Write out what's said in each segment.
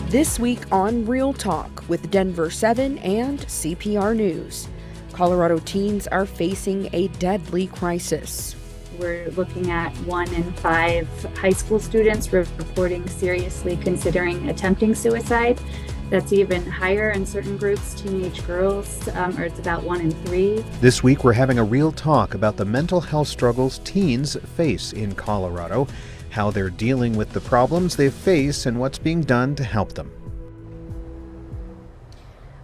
This week on Real Talk with Denver7 and CPR News, Colorado teens are facing a deadly crisis. We're looking at 1 in 5 high school students reporting seriously considering attempting suicide. That's even higher in certain groups, teenage girls, or it's about 1 in 3. This week we're having a real talk about the mental health struggles teens face in Colorado, how they're dealing with the problems they face, and what's being done to help them.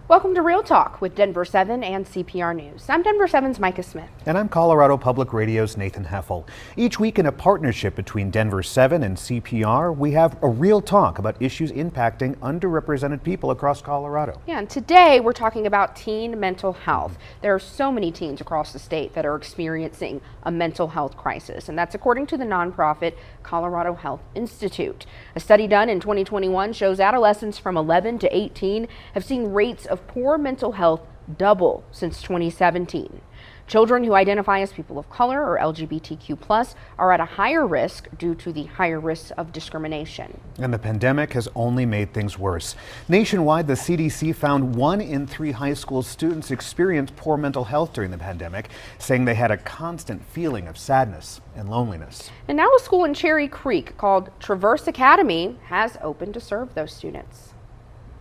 Welcome to Real Talk with Denver7 and CPR News. I'm Denver7's Micah Smith. And I'm Colorado Public Radio's Nathan Heffel. Each week in a partnership between Denver7 and CPR, we have a real talk about issues impacting underrepresented people across Colorado. Yeah, and today we're talking about teen mental health. There are so many teens across the state that are experiencing a mental health crisis, and that's according to the nonprofit Colorado Health Institute. A study done in 2021 shows adolescents from 11 to 18 have seen rates of poor mental health double since 2017. Children who identify as people of color or LGBTQ+ are at a higher risk due to the higher risks of discrimination. And the pandemic has only made things worse. Nationwide, the CDC found 1 in 3 high school students experienced poor mental health during the pandemic, saying they had a constant feeling of sadness and loneliness. And now a school in Cherry Creek called Traverse Academy has opened to serve those students.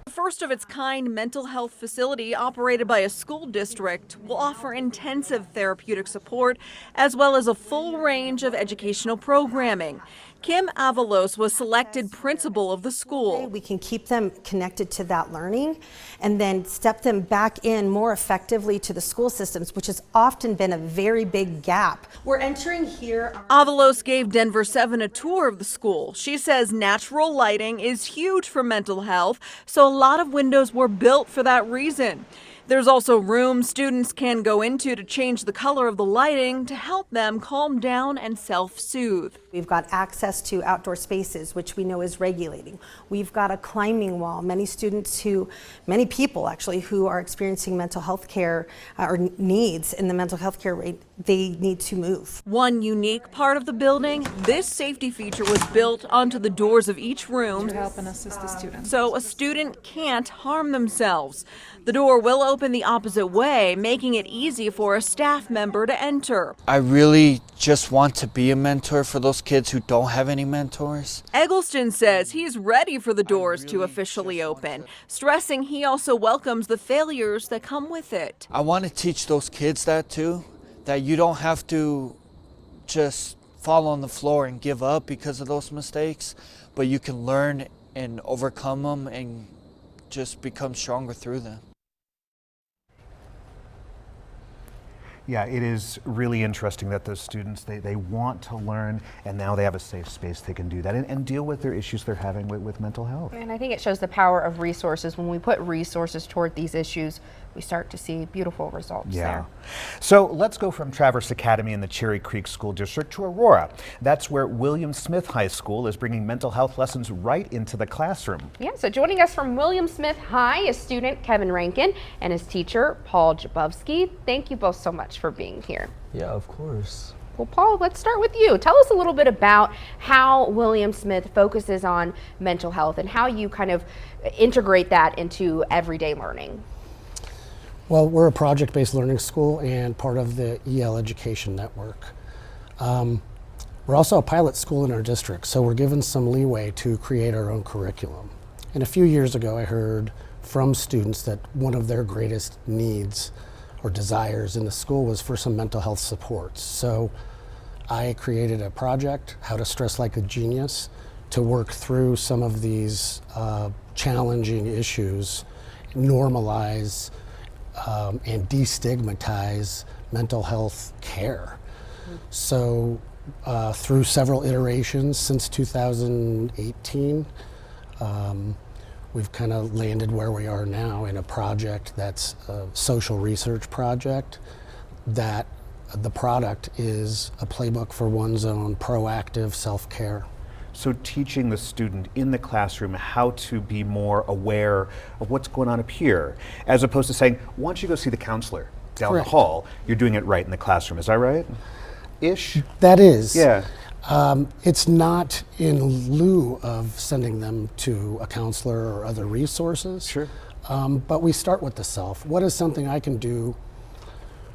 First of its kind mental health facility operated by a school district will offer intensive therapeutic support as well as a full range of educational programming. Kim Avalos was selected principal of the school. We can keep them connected to that learning and then step them back in more effectively to the school systems, which has often been a very big gap. We're entering here. Avalos gave Denver7 a tour of the school. She says natural lighting is huge for mental health, so a lot of windows were built for that reason. There's also rooms students can go into to change the color of the lighting to help them calm down and self-soothe. We've got access to outdoor spaces, which we know is regulating. We've got a climbing wall. Many people actually, who are experiencing mental health care or needs in the mental health care rate, they need to move. One unique part of the building, this safety feature was built onto the doors of each room to help and assist the students, so a student can't harm themselves. The door will open the opposite way, making it easy for a staff member to enter. I really just want to be a mentor for those kids who don't have any mentors. Eggleston says he's ready for the doors to officially open, stressing he also welcomes the failures that come with it. I want to teach those kids that too, that you don't have to just fall on the floor and give up because of those mistakes, but you can learn and overcome them and just become stronger through them. Yeah, it is really interesting that those students, they want to learn, and now they have a safe space they can do that and deal with their issues they're having with mental health. And I think it shows the power of resources. When we put resources toward these issues, we start to see beautiful results there. So let's go from Traverse Academy in the Cherry Creek School District to Aurora. That's where William Smith High School is bringing mental health lessons right into the classroom. Yeah, so joining us from William Smith High is student Kevin Rankin and his teacher Paul Jabovsky. Thank you both so much for being here. Yeah, of course. Well, Paul, let's start with you. Tell us a little bit about how William Smith focuses on mental health and how you kind of integrate that into everyday learning. Well, we're a project-based learning school and part of the EL Education Network. We're also a pilot school in our district, so we're given some leeway to create our own curriculum. And a few years ago, I heard from students that one of their greatest needs or desires in the school was for some mental health supports. So I created a project, How to Stress Like a Genius, to work through some of these challenging issues, normalize and destigmatize mental health care. So through several iterations since 2018, we've kind of landed where we are now in a project that's a social research project that the product is a playbook for one's own proactive self-care. So teaching the student in the classroom how to be more aware of what's going on up here, as opposed to saying, why don't you go see the counselor down Correct. the hall? You're doing it right in the classroom, is that right? Ish? That is. Yeah. It's not in lieu of sending them to a counselor or other resources. Sure. But we start with the self. What is something I can do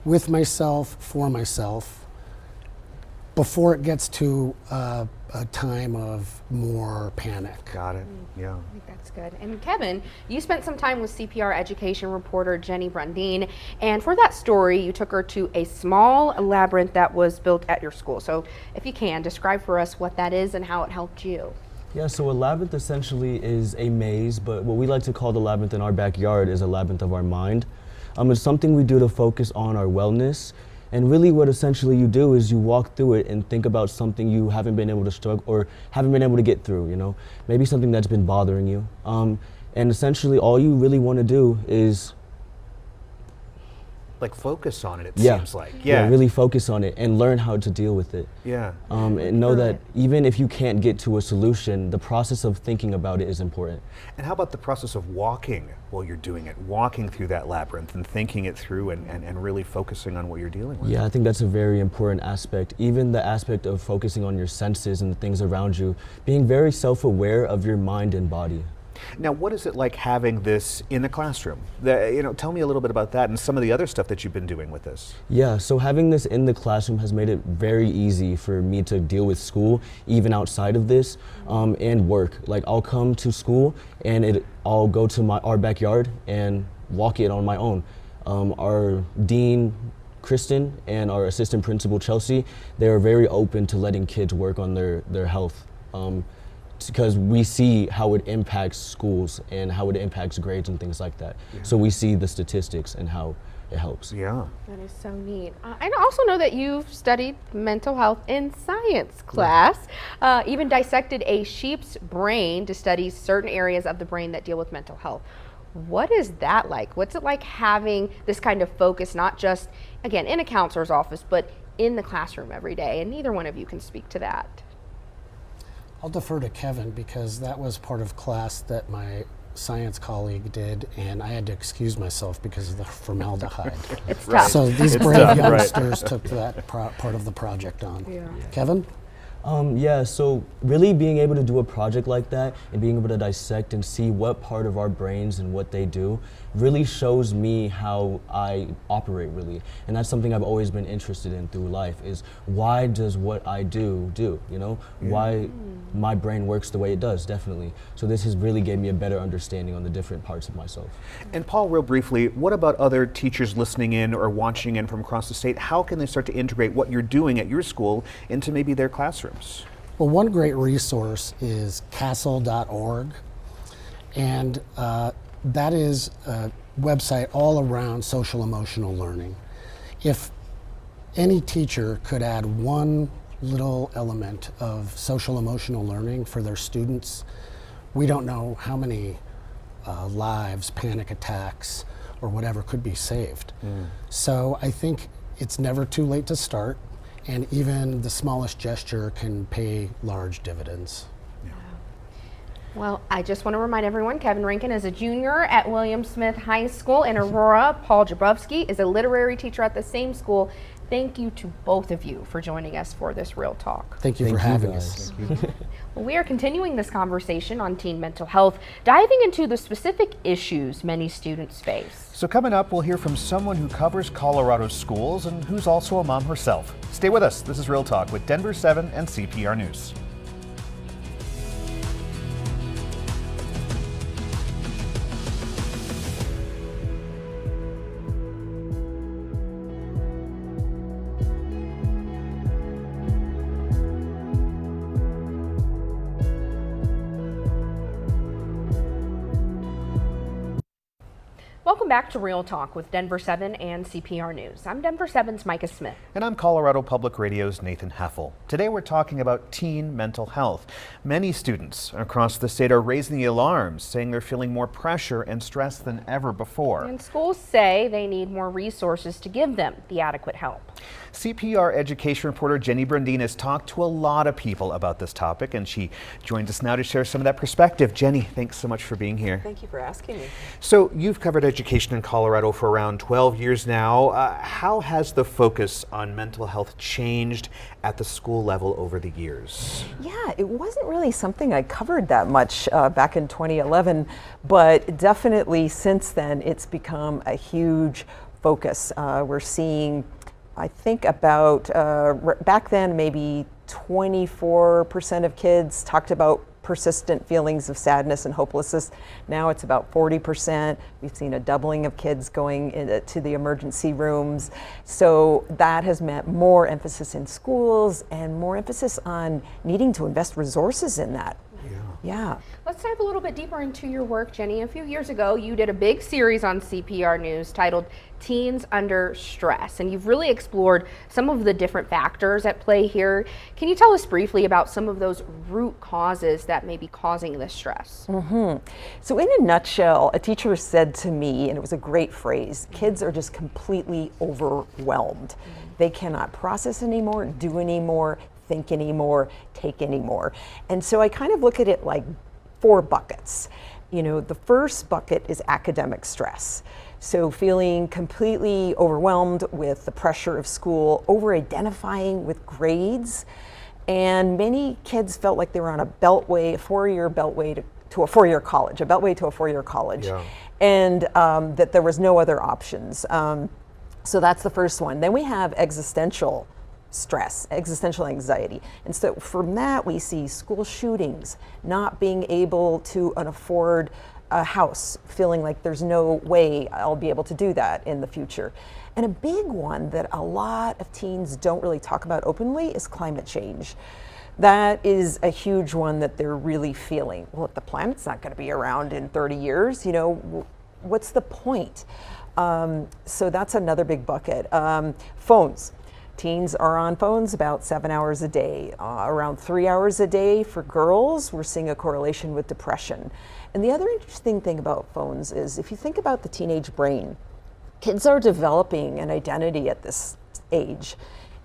with myself, for myself, before it gets to a time of more panic? Got it. Yeah. I think that's good. And Kevin, you spent some time with CPR education reporter Jenny Brundine, and for that story, you took her to a small labyrinth that was built at your school. So if you can, describe for us what that is and how it helped you. Yeah, so a labyrinth essentially is a maze, but what we like to call the labyrinth in our backyard is a labyrinth of our mind. It's something we do to focus on our wellness. And really what essentially you do is you walk through it and think about something you haven't been able to struggle or haven't been able to get through, you know? Maybe something that's been bothering you. And essentially all you really want to do is Like focus on it, Yeah. seems like. yeah, really focus on it and learn how to deal with it. Yeah. And know that even if you can't get to a solution, the process of thinking about it is important. And how about the process of walking while you're doing it? Walking through that labyrinth and thinking it through and really focusing on what you're dealing with. Yeah, I think that's a very important aspect. Even the aspect of focusing on your senses and the things around you, being very self-aware of your mind and body. Now, what is it like having this in the classroom? Tell me a little bit about that and some of the other stuff that you've been doing with this. Yeah, so having this in the classroom has made it very easy for me to deal with school, even outside of this, and work. Like I'll come to school and I'll go to our backyard and walk it on my own. Our dean, Kristen, and our assistant principal, Chelsea, they are very open to letting kids work on their health. Because we see how it impacts schools and how it impacts grades and things like that. Yeah. So we see the statistics and how it helps. Yeah. That is so neat. I also know that you've studied mental health in science class, even dissected a sheep's brain to study certain areas of the brain that deal with mental health. What is that like? What's it like having this kind of focus, not just, again, in a counselor's office, but in the classroom every day? And neither one of you can speak to that. I'll defer to Kevin because that was part of class that my science colleague did, and I had to excuse myself because of the formaldehyde. It's tough. So these It's brave tough, right. youngsters took that part of the project on. Yeah. Kevin? Yeah, so really being able to do a project like that and being able to dissect and see what part of our brains and what they do really shows me how I operate really. And that's something I've always been interested in through life is why does what I do, you know? Why my brain works the way it does, definitely. So this has really gave me a better understanding on the different parts of myself. And Paul, real briefly, what about other teachers listening in or watching in from across the state? How can they start to integrate what you're doing at your school into maybe their classrooms? Well, one great resource is castle.org, and that is a website all around social emotional learning. If any teacher could add one little element of social emotional learning for their students, we don't know how many lives, panic attacks, or whatever could be saved. So I think it's never too late to start. And even the smallest gesture can pay large dividends. Well, I just want to remind everyone, Kevin Rankin is a junior at William Smith High School in Aurora. Paul Jabrowski is a literary teacher at the same school. Thank you to both of you for joining us for this Real Talk. Thank you for having us. Well, we are continuing this conversation on teen mental health, diving into the specific issues many students face. So coming up, we'll hear from someone who covers Colorado schools and who's also a mom herself. Stay with us. This is Real Talk with Denver7 and CPR News. Welcome back to Real Talk with Denver7 and CPR News. I'm Denver7's Micah Smith. And I'm Colorado Public Radio's Nathan Heffel. Today we're talking about teen mental health. Many students across the state are raising the alarms, saying they're feeling more pressure and stress than ever before. And schools say they need more resources to give them the adequate help. CPR education reporter Jenny Brundine has talked to a lot of people about this topic, and she joins us now to share some of that perspective. Jenny, thanks so much for being here. Thank you for asking me. So you've covered education education in Colorado for around 12 years now. How has the focus on mental health changed at the school level over the years? Yeah, it wasn't really something I covered that much back in 2011, but definitely since then it's become a huge focus. We're seeing, I think about, back then maybe 24% of kids talked about persistent feelings of sadness and hopelessness. Now it's about 40%. We've seen a doubling of kids going to the emergency rooms. So that has meant more emphasis in schools and more emphasis on needing to invest resources in that. Yeah. Let's dive a little bit deeper into your work, Jenny. A few years ago, you did a big series on CPR News titled Teens Under Stress, and you've really explored some of the different factors at play here. Can you tell us briefly about some of those root causes that may be causing this stress? So in a nutshell, a teacher said to me, and it was a great phrase, kids are just completely overwhelmed. They cannot process anymore, do anymore, think anymore, take anymore. And so I kind of look at it like 4 buckets. You know, the first bucket is academic stress. So feeling completely overwhelmed with the pressure of school, over-identifying with grades. And many kids felt like they were on a beltway, a 4-year beltway to a 4-year college, a beltway to a 4-year college. Yeah. And that there was no other options. So that's the first one. Then we have existential stress, existential anxiety. And so from that we see school shootings, not being able to afford a house, feeling like there's no way I'll be able to do that in the future. And a big one that a lot of teens don't really talk about openly is climate change. That is a huge one that they're really feeling. Well, if the planet's not going to be around in 30 years, you know, what's the point? So that's another big bucket. Phones. Teens are on phones about 7 hours a day, around 3 hours a day for girls. We're seeing a correlation with depression. And the other interesting thing about phones is if you think about the teenage brain, kids are developing an identity at this age.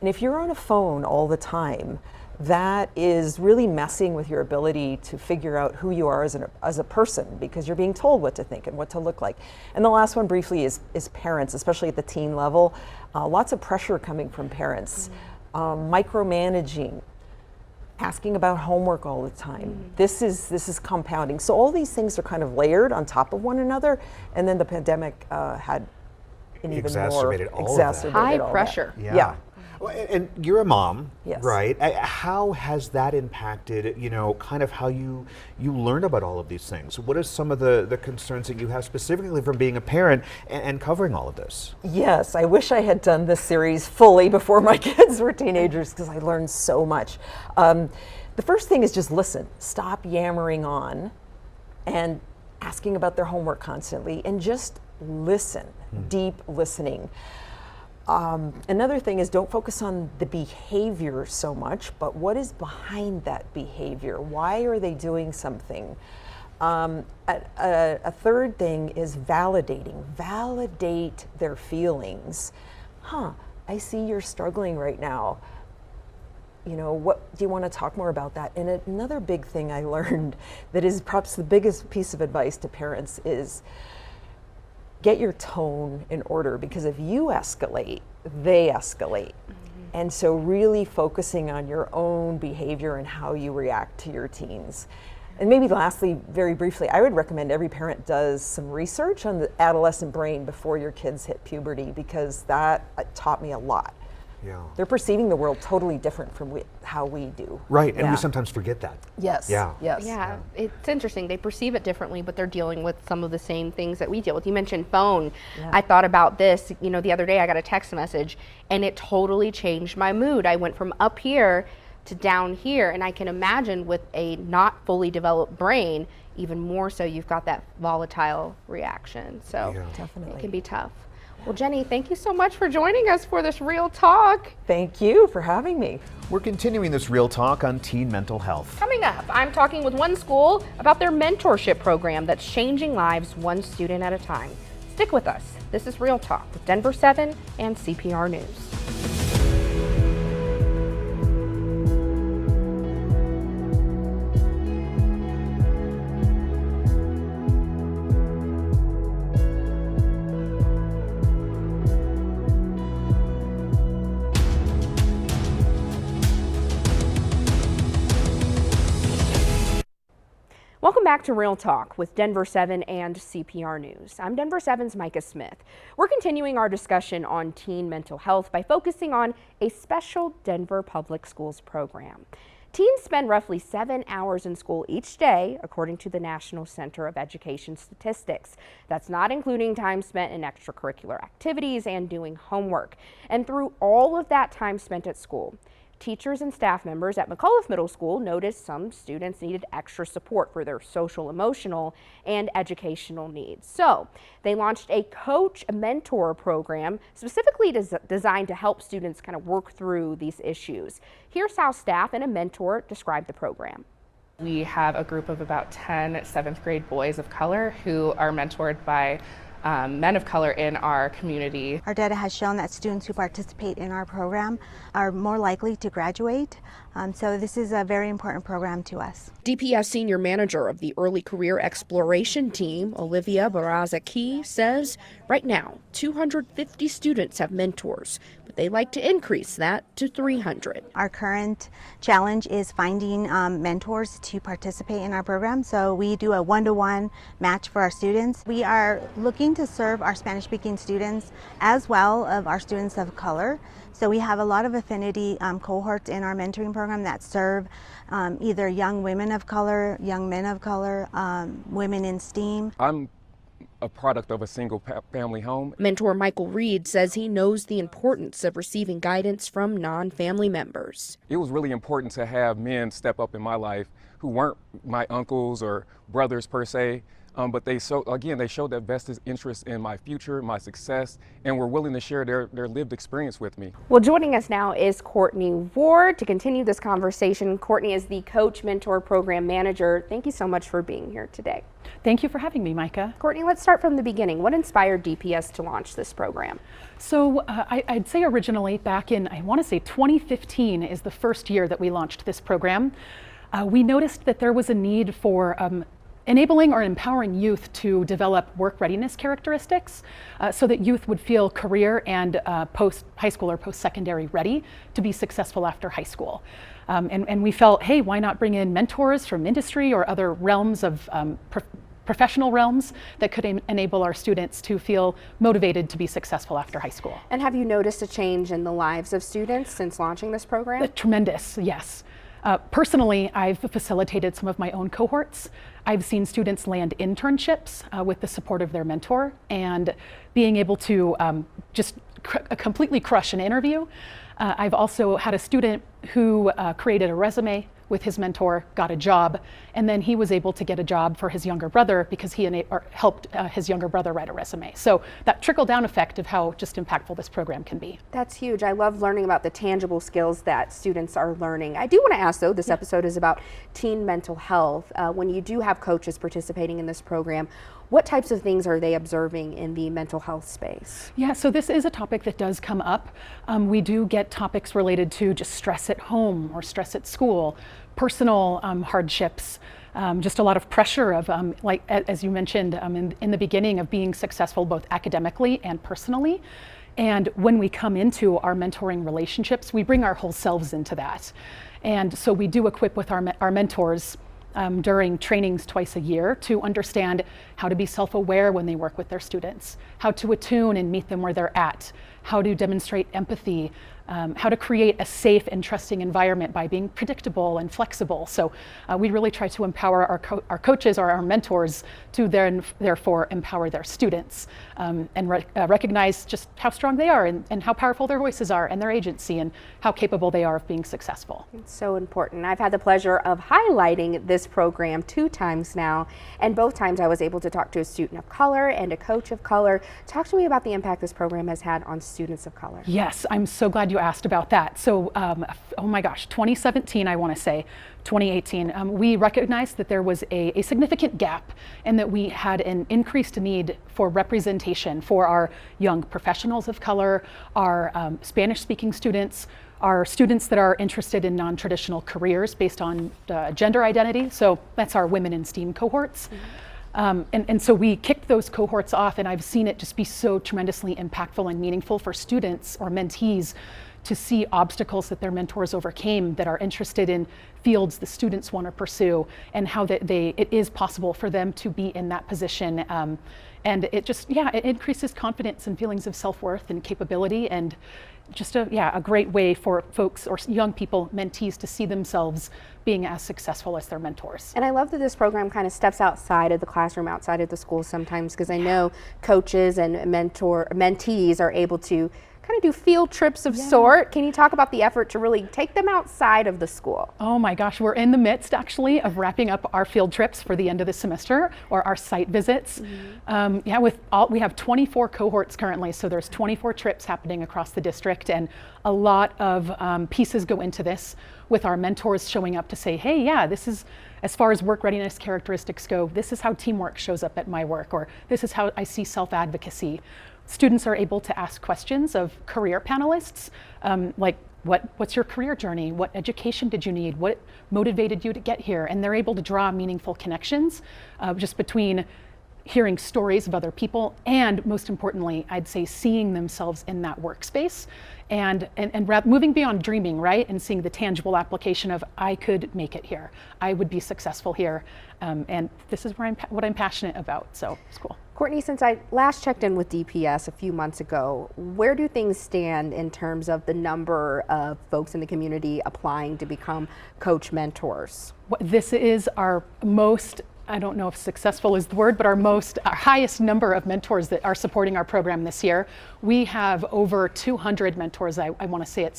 And if you're on a phone all the time, that is really messing with your ability to figure out who you are as a person, because you're being told what to think and what to look like. And the last one briefly is parents, especially at the teen level. Lots of pressure coming from parents, micromanaging, asking about homework all the time. This is compounding. So all these things are kind of layered on top of one another, and then the pandemic had an even more exacerbated high all pressure. That. Yeah. Well, and you're a mom, Yes. right? How has that impacted, you know, kind of how you learn about all of these things? What are some of the concerns that you have specifically from being a parent and covering all of this? Yes, I wish I had done this series fully before my kids were teenagers, because I learned so much. The first thing is just listen. Stop yammering on and asking about their homework constantly, and just listen, deep listening. Another thing is don't focus on the behavior so much, but what is behind that behavior? Why are they doing something? A third thing is validating. Validate their feelings. I see you're struggling right now. You know, what do you want to talk more about that? And another big thing I learned that is perhaps the biggest piece of advice to parents is get your tone in order, because if you escalate, they escalate. And so really focusing on your own behavior and how you react to your teens. And maybe lastly, very briefly, I would recommend every parent does some research on the adolescent brain before your kids hit puberty, because that taught me a lot. Yeah. They're perceiving the world totally different from how we do. Right, and we sometimes forget that. Yes. Yeah. Yes. Yeah, it's interesting. They perceive it differently, but they're dealing with some of the same things that we deal with. You mentioned phone. Yeah. I thought about this, you know, the other day I got a text message and it totally changed my mood. I went from up here to down here, and I can imagine with a not fully developed brain, even more so, you've got that volatile reaction. So Definitely. It can be tough. Well, Jenny, thank you so much for joining us for this Real Talk. Thank you for having me. We're continuing this Real Talk on teen mental health. Coming up, I'm talking with one school about their mentorship program that's changing lives one student at a time. Stick with us. This is Real Talk with Denver7 and CPR News. back to Real Talk with Denver7 and CPR News. I'm Denver7's Micah Smith. We're continuing our discussion on teen mental health by focusing on a special Denver Public Schools program. Teens spend roughly 7 hours in school each day, according to the National Center of Education Statistics. That's not including time spent in extracurricular activities and doing homework. And through all of that time spent at school, teachers and staff members at McAuliffe Middle School noticed some students needed extra support for their social, emotional, and educational needs. So they launched a coach mentor program specifically designed to help students kind of work through these issues. Here's how staff and a mentor describe the program. We have a group of about 10 7th grade boys of color who are mentored by men of color in our community. Our data has shown that students who participate in our program are more likely to graduate. So this is a very important program to us. DPS Senior Manager of the Early Career Exploration Team, Olivia Barraza-Key, says right now 250 students have mentors, but they like to increase that to 300. Our current challenge is finding mentors to participate in our program. So we do a one-to-one match for our students. We are looking to serve our Spanish-speaking students as well as our students of color. So we have a lot of affinity cohorts in our mentoring program that serve either young women of color, young men of color, women in STEAM. I'm a product of a single family home. Mentor Michael Reed says he knows the importance of receiving guidance from non-family members. It was really important to have men step up in my life who weren't my uncles or brothers per se, but they showed that vested interest in my future, my success, and were willing to share their lived experience with me. Well, joining us now is Courtney Ward to continue this conversation. Courtney is the Coach Mentor Program Manager. Thank you so much for being here today. Thank you for having me, Micah. Courtney, let's start from the beginning. What inspired DPS to launch this program? So I'd say originally back in, I want to say 2015 is the first year that we launched this program. We noticed that there was a need for enabling or empowering youth to develop work readiness characteristics so that youth would feel career and post-high school or post-secondary ready to be successful after high school. And we felt, hey, why not bring in mentors from industry or other realms of professional realms that could enable our students to feel motivated to be successful after high school. And have you noticed a change in the lives of students since launching this program? Tremendous, yes. Personally, I've facilitated some of my own cohorts. I've seen students land internships with the support of their mentor and being able to just completely crush an interview. I've also had a student who created a resume with his mentor, got a job, and then he was able to get a job for his younger brother because he helped his younger brother write a resume. So that trickle-down effect of how just impactful this program can be. That's huge. I love learning about the tangible skills that students are learning. I do want to ask, though, this episode is about teen mental health. When you do have coaches participating in this program, what types of things are they observing in the mental health space? Yeah, so this is a topic that does come up. We do get topics related to just stress at home or stress at school, personal hardships, just a lot of pressure of, like as you mentioned in the beginning, of being successful both academically and personally. And when we come into our mentoring relationships, we bring our whole selves into that. And so we do equip with our mentors during trainings twice a year to understand how to be self-aware when they work with their students, how to attune and meet them where they're at, how to demonstrate empathy, how to create a safe and trusting environment by being predictable and flexible. So we really try to empower our coaches or our mentors to therefore empower their students and recognize just how strong they are and how powerful their voices are and their agency and how capable they are of being successful. It's so important. I've had the pleasure of highlighting this program 2 times now, and both times I was able to talk to a student of color and a coach of color. Talk to me about the impact this program has had on students of color. Yes, I'm so glad you asked about that. So, oh my gosh, 2017, I want to say, 2018, we recognized that there was a significant gap and that we had an increased need for representation for our young professionals of color, our Spanish-speaking students, our students that are interested in non-traditional careers based on gender identity. So that's our women in STEAM cohorts. And so we kicked those cohorts off, and I've seen it just be so tremendously impactful and meaningful for students or mentees to see obstacles that their mentors overcame that are interested in fields the students want to pursue, and how that it is possible for them to be in that position. And it just, it increases confidence and feelings of self-worth and capability, and just a great way for folks or young people, mentees, to see themselves being as successful as their mentors. And I love that this program kind of steps outside of the classroom, outside of the school sometimes, because I know coaches and mentees are able to kind of do field trips of sort. Can you talk about the effort to really take them outside of the school? Oh my gosh, we're in the midst actually of wrapping up our field trips for the end of the semester, or our site visits. We have 24 cohorts currently, so there's 24 trips happening across the district, and a lot of pieces go into this, with our mentors showing up to say, hey, this is, as far as work readiness characteristics go, this is how teamwork shows up at my work, or this is how I see self-advocacy. Students are able to ask questions of career panelists, like what's your career journey? What education did you need? What motivated you to get here? And they're able to draw meaningful connections just between hearing stories of other people, and most importantly, I'd say seeing themselves in that workspace, and moving beyond dreaming, right? And seeing the tangible application of, I could make it here. I would be successful here. And this is what I'm passionate about, so it's cool. Courtney, since I last checked in with DPS a few months ago, where do things stand in terms of the number of folks in the community applying to become coach mentors? This is our most, I don't know if successful is the word, but our highest number of mentors that are supporting our program this year. We have over 200 mentors. I want to say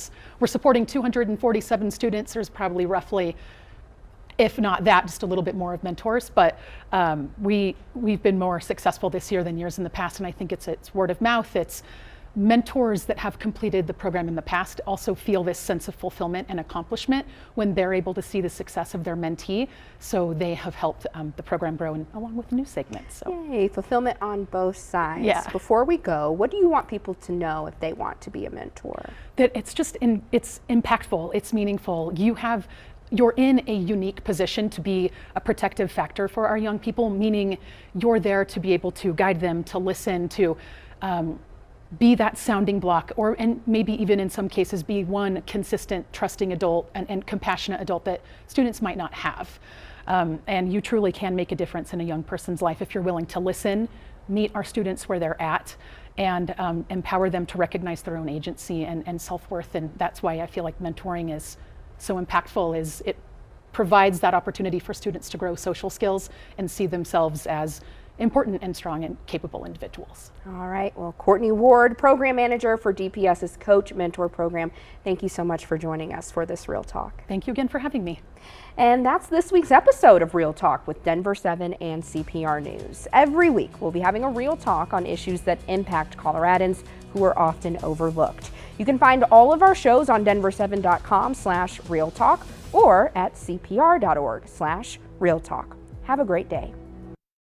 we're supporting 247 students. There's probably roughly, if not that, just a little bit more of mentors, but we've been more successful this year than years in the past, and I think it's word of mouth. It's mentors that have completed the program in the past also feel this sense of fulfillment and accomplishment when they're able to see the success of their mentee, so they have helped the program grow, and along with new segments. So. Yay, fulfillment on both sides. Yeah. Before we go, what do you want people to know if they want to be a mentor? That it's impactful, it's meaningful. You're in a unique position to be a protective factor for our young people, meaning you're there to be able to guide them, to listen, to be that sounding block, and maybe even in some cases be one consistent, trusting adult and compassionate adult that students might not have. And you truly can make a difference in a young person's life if you're willing to listen, meet our students where they're at, and empower them to recognize their own agency and self-worth. And that's why I feel like mentoring is so impactful, is it provides that opportunity for students to grow social skills and see themselves as important and strong and capable individuals. All right, well, Courtney Ward, Program Manager for DPS's Coach Mentor Program, thank you so much for joining us for this Real Talk. Thank you again for having me. And that's this week's episode of Real Talk with Denver7 and CPR News. Every week, we'll be having a Real Talk on issues that impact Coloradans who are often overlooked. You can find all of our shows on denver7.com/realtalk or at cpr.org/realtalk. Have a great day.